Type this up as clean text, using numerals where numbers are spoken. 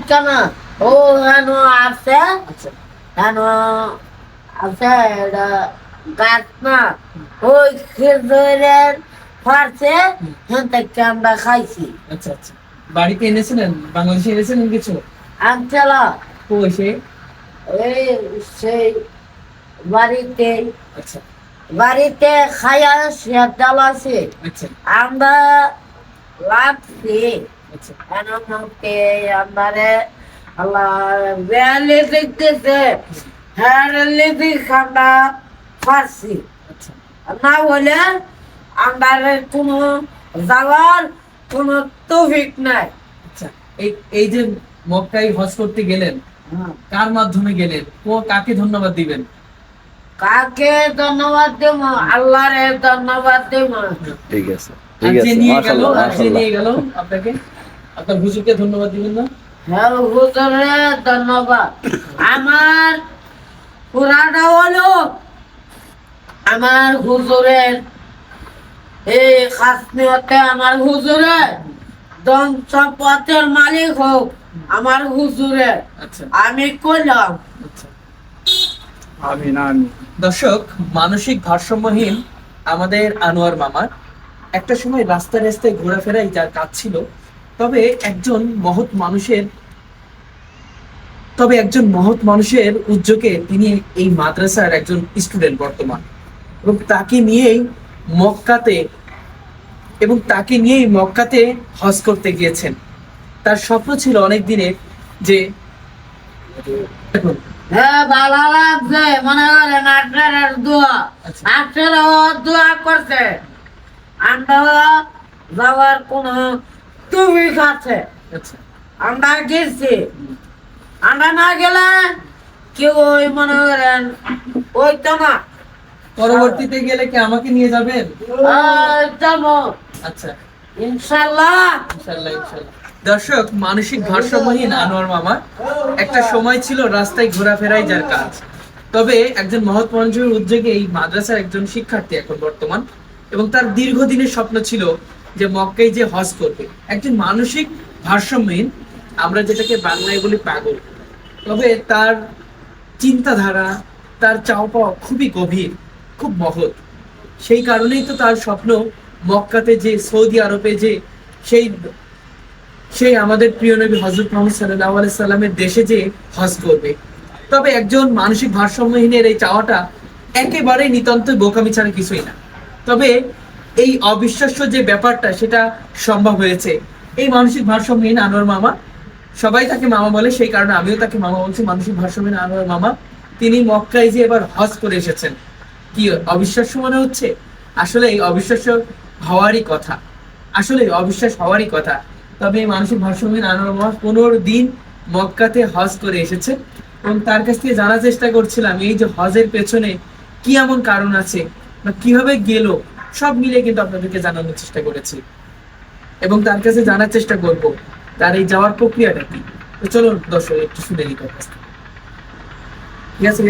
কেন ও হেন আছে আচ্ছা হেন আছে এটা গাছ না ওই খেজুরের ফার্সে হেন থেকে আমরা খাইছি। আচ্ছা আচ্ছা বাড়িতে এনেছিলেন, বাংলাদেশে এনেছিলেন কিছু? আনছিল কই সে? এই সেই বাড়িতে আচ্ছা বাড়িতে খাইয়া সেদাল আছে আচ্ছা আমরা লাগছি আচ্ছা এমনকি আমারে আল্লাহ বেয়ালে দেখতেছে হ্যাঁ লিপিক আমরা পারছি আচ্ছা না হলে আমার কোনো যাওয়ার কোনো তৌফিক নাই। আচ্ছা এই এই যে মক্কায় হজ করতে গেলেন, কার মাধ্যমে গেলেন? কাকে ধন্যবাদ দিবেন? কাকে ধন্যবাদ দেব? আল্লাহরে ধন্যবাদ দেব। ঠিক আছে আর ঠিক যে আছে নিয়ে গেল, মাশাআল্লাহ আর যে মাশাআল্লাহ। নিয়ে গেল আপনাকে, আপনার হুজুরকে ধন্যবাদ দিবেন না? হ্যাঁ হুজুরে ধন্যবাদ। আমার পুরাটা হলো আমার হুজুরের এই খাসনিয়তে আমার হুজুরের ধন সম্পদের মালিক হোক আমার হুজুরের আচ্ছা আমি কইলাম। আচ্ছা আমিন আমিন। দর্শক, মানসিক ভারসাম্যহীন আমাদের আনোয়ার মামার একটা সময় রাস্তায় রাস্তায় ঘোরাফেরাই যার কাজ ছিল। তবে একজন মহৎ মানুষের উদ্যোগে তিনি এই মাদ্রাসার একজন স্টুডেন্ট বর্তমান, এবং তাকে নিয়েই মক্কাতে হজ করতে গিয়েছেন। তার স্বপ্ন ছিল অনেক দিনের যে হ্যাঁ ভালো লাগছে মনে করেন আপনার দোয়া আচ্ছা। আপনার দোয়া করছে আমরা যাওয়ার কোনো তৌফিক আছে। আচ্ছা আমরা গেছি আমরা না গেলে কেউ ওই মনে করেন ওই তো না পরবর্তীতে গেলে কি আমাকে নিয়ে যাবেন? যাবো আচ্ছা ইনশাল্লাহ। ইনশাআল্লাহ ইনশাআল্লাহ। দর্শক, মানসিক ভারসাম্যহীন আনোয়ার মামা একটা সময় ছিল রাস্তায় ঘোরাফেরাই যার কাজ। তবে একজন মহৎ মানুষের উদ্যোগে এই মাদ্রাসার একজন শিক্ষার্থী এখন বর্তমান, এবং তার দীর্ঘদিনের স্বপ্ন ছিল যে মক্কায় যে হজ করবে। একজন মানসিক ভারসাম্যহীন, আমরা যেটাকে বাংলায় বলি পাগল। তবে তার চিন্তাধারা, তার চাওয়া পাওয়া খুবই গভীর, খুব মহৎ। সেই কারণেই তো তার স্বপ্ন মক্কাতে যে সৌদি আরবে যে সেই সেই আমাদের প্রিয় নবী হযরত মুহাম্মদ সাল্লাল্লাহু আলাইহি সাল্লামের দেশে যে হজ করবে। তবে একজন মানসিক ভারসাম্যহীনের এই চাওয়াটা একেবারে নিতান্ত বোকামি ছাড়া কিছুই না। তবে এই অবিশ্বাস্য যে ব্যাপারটা সেটা সম্ভব হয়েছে এই মানসিক ভারসাম্যহীন আনোয়ার মামা, সবাই তাকে মামা বলে, সেই কারণে আমিও তাকে মামা বলছি। মানসিক ভারসাম্যহীন আনোয়ার মামা তিনি মক্কায় যে এবার হজ করে এসেছেন। কি অবিশ্বাস্য মনে হচ্ছে? আসলে এই অবিশ্বাস্য হওয়ারই কথা, আসলে অবিশ্বাস হওয়ারই কথা। তবে এই মানসিক ভারসাম্যহীন আনোয়ার মামা 15 দিন মক্কাতে হজ করে এসেছে, এবং তার কাছ থেকে জানার চেষ্টা করছিলাম এই যে হজের পেছনে কি এমন কারণ আছে বা কিভাবে গেল, সব মিলে কিন্তু আপনাদেরকে জানানোর চেষ্টা করেছি, এবং তার কাছে জানার চেষ্টা করব তার এই যাওয়ার প্রক্রিয়াটা কি। তো চলো দর্শক একটু শুনে নিতে হবে, ঠিক আছে?